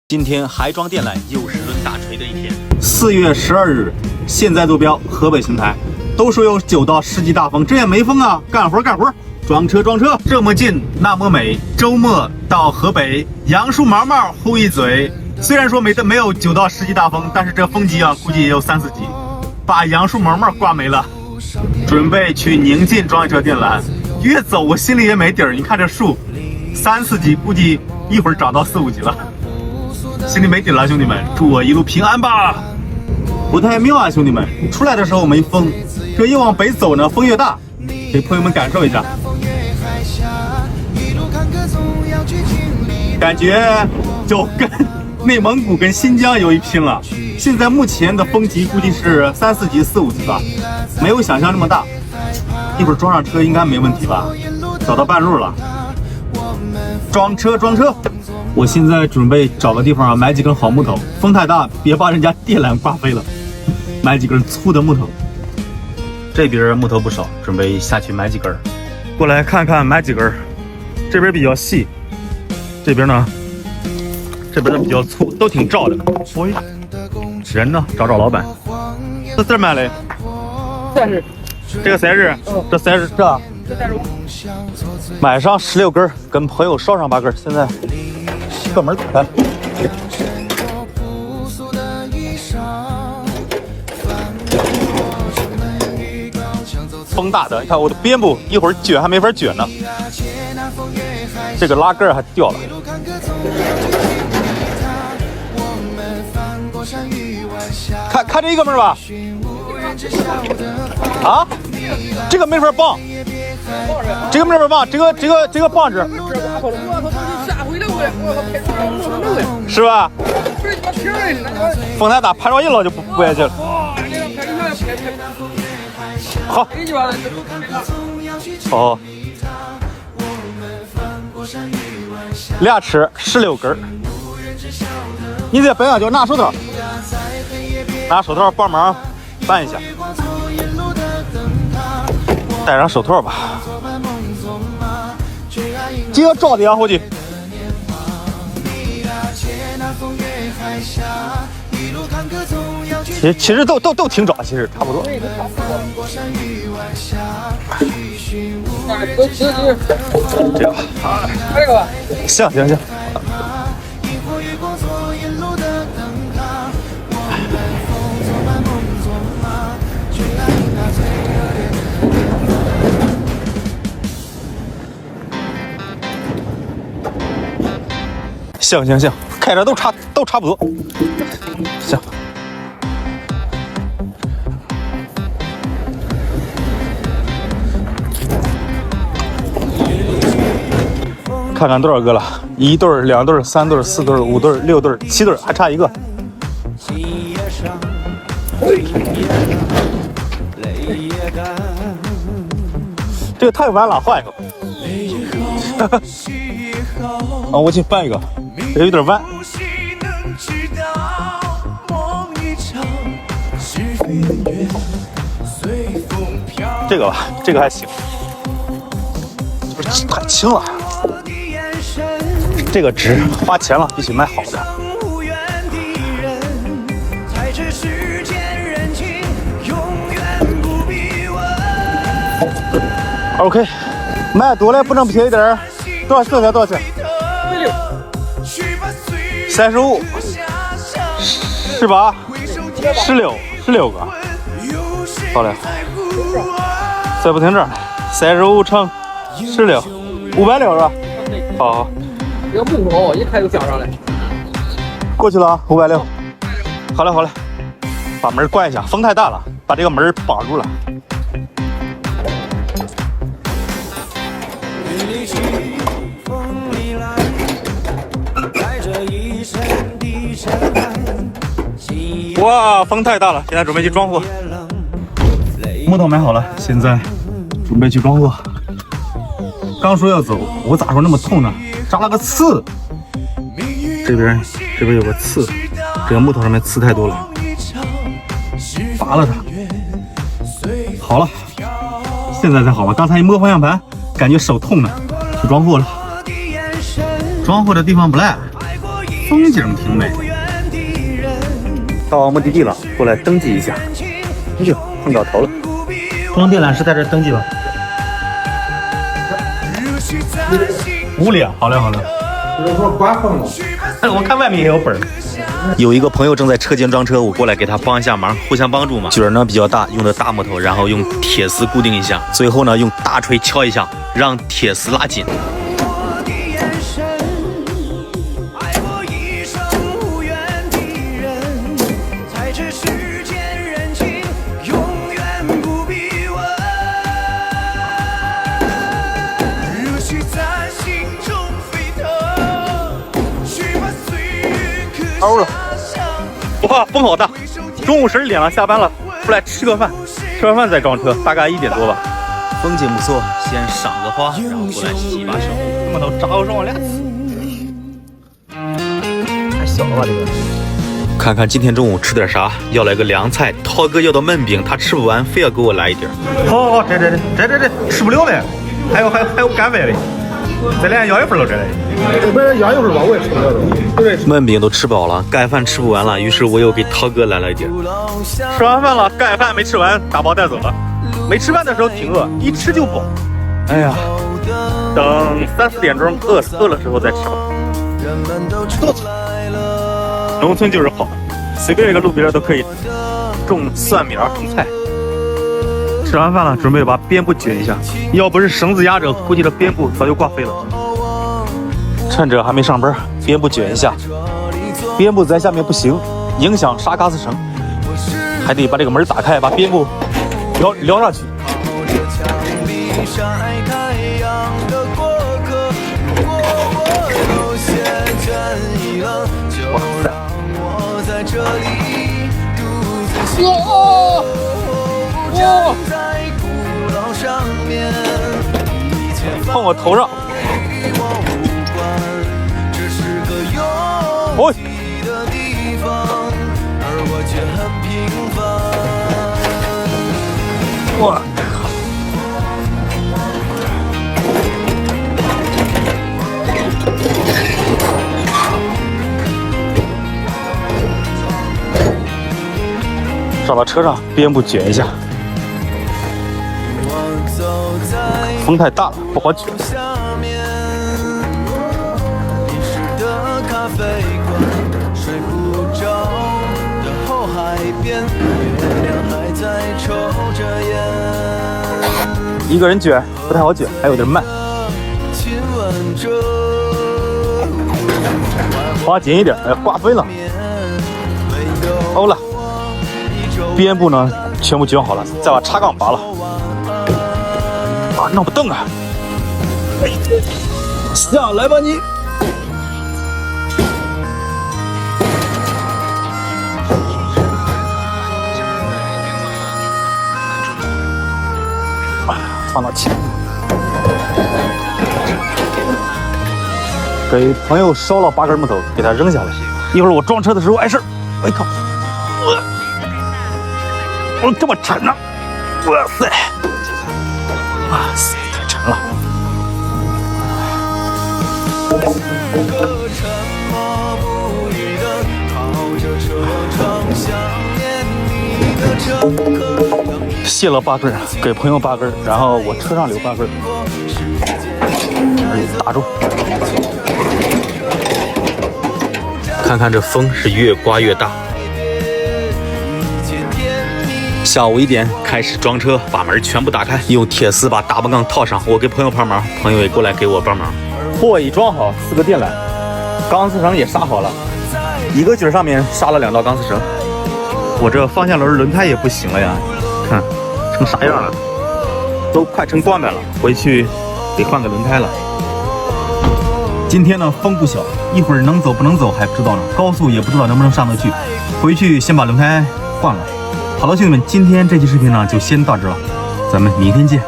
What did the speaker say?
今天还装电缆又是抡大锤的一天。4月12日，现在坐标河北邢台。都说有9到10级大风，这也没风啊！干活干活，装车装车，这么近那么美。周末到河北，杨树毛毛呼一嘴。虽然说没有9到10级大风，但是这风级啊，估计也有3、4级，把杨树毛毛刮没了。准备去宁晋装一车电缆，越走我心里也没底儿。你看这树，3、4级，估计一会儿涨到4、5级了。心里没底了，兄弟们，祝我一路平安吧！不太妙啊，兄弟们，出来的时候没风，这越往北走呢，风越大，给朋友们感受一下，感觉就跟内蒙古跟新疆有一拼了。现在目前的风级估计是3、4级、4、5级吧，没有想象这么大。一会儿装上车应该没问题吧？走到半路了，装车装车。我现在准备找个地方买几根好木头，风太大，别把人家电缆刮飞了。买几根粗的木头，这边木头不少，准备下去买几根。过来看看买几根，这边比较细，这边呢，这边比较粗，都挺照的。喂，人呢？找老板。这字买嘞？30。这个30，这30这。买上16根，跟朋友捎上8根。现在侧门看，风大的，你看我的边部一会儿卷还没法卷呢，这个拉杆还掉了。看这一个门吧，啊，这个没法绑，这个没法绑，这个绑着，是吧？风太大，拍着一了就不下去了。好，哦，2尺16根。你在本来就拿手套，帮忙办一下，戴上手套吧。这个照的呀，伙计。其实都挺早，其实差不多。这个吧，行。行，开着都差不多，行。看看多少个了？1对、2对、3对、4对、5对、6对、7对，还差一个。这个太弯了，换一个。啊，我去搬一个，这有点弯。这个吧，这个还行，就是太轻了。这个值，花钱了，必须买好的。OK， 买多了不能便宜点。多少钱？35、18、16个，好嘞。再不停这儿，35乘16，560是吧？好。这个木头一开就交上来。过去了啊，560。好嘞，把门关一下，风太大了，把这个门绑住了。哇，风太大了，现在准备去装货。木头买好了，现在准备去装货。刚说要走，我咋说那么痛呢？扎了个刺。这边有个刺，这个木头上面刺太多了，拔了它。好了，现在才好了。刚才一摸方向盘，感觉手痛呢。去装货了。装货的地方不赖，风景挺美。到目的地了，过来登记一下。哎呦，碰到头了。中央电缆是在这登记吧？屋里啊，好嘞好嘞。我看外面也有本。有一个朋友正在车间装车，我过来给他帮一下忙，互相帮助嘛。卷呢比较大，用的大木头，然后用铁丝固定一下，最后呢用大锤敲一下，让铁丝拉紧。欧了，哇，风好大！中午12点了，下班了，出来吃个饭，吃完饭再装车，大概1点多吧。风景不错，先赏个花，然后过来洗把手。他妈都招上我俩刺，太小了吧这个。看看今天中午吃点啥，要来个凉菜。涛哥要的焖饼，他吃不完，非要给我来一点。好，这吃不了呗，还有干饭嘞。再来要一份了，这里。不是要一份吧，我也吃不了都。对，焖饼都吃饱了，盖饭吃不完了，于是我又给涛哥来了一点。吃完饭了，盖饭没吃完，打包带走了。没吃饭的时候挺饿，一吃就饱。哎呀，等3、4点钟饿了时候再吃吧。农村就是好，随便一个路边都可以种蒜苗、种菜。吃完饭了，准备把边部卷一下。要不是绳子压着，估计这边部早就挂飞了。趁着还没上班，边部卷一下。边部在下面不行，影响刹嘎子绳，还得把这个门打开，把边部撩上去。哇塞！碰我头上！哦！哇！上到车上，边部卷一下。风太大了，不好卷。一个人卷不太好卷，还有点慢。滑紧一点，哎，挂飞了。欧了。边部呢全部卷好了，再把插杠拔了。啊，弄不动啊！下来吧你！放到前，给朋友烧了8根木头，给他扔下来。一会儿我装车的时候碍事儿。我靠！我这么沉呢！哇塞！哇塞，太沉了！卸了8根，给朋友8根，然后我车上留8根，打住。看看这风是越刮越大。下午1点开始装车，把门全部打开，用铁丝把大半杠套上。我给朋友帮忙，朋友也过来给我帮忙。货已装好，4个电缆，钢丝绳也刹好了，一个卷上面刹了2道钢丝绳。我这方向轮胎也不行了呀，看成啥样了，都快成光板了，回去得换个轮胎了。今天呢风不小，一会儿能走不能走还不知道呢，高速也不知道能不能上得去，回去先把轮胎换了。好了，兄弟们，今天这期视频呢就先到这了，咱们明天见。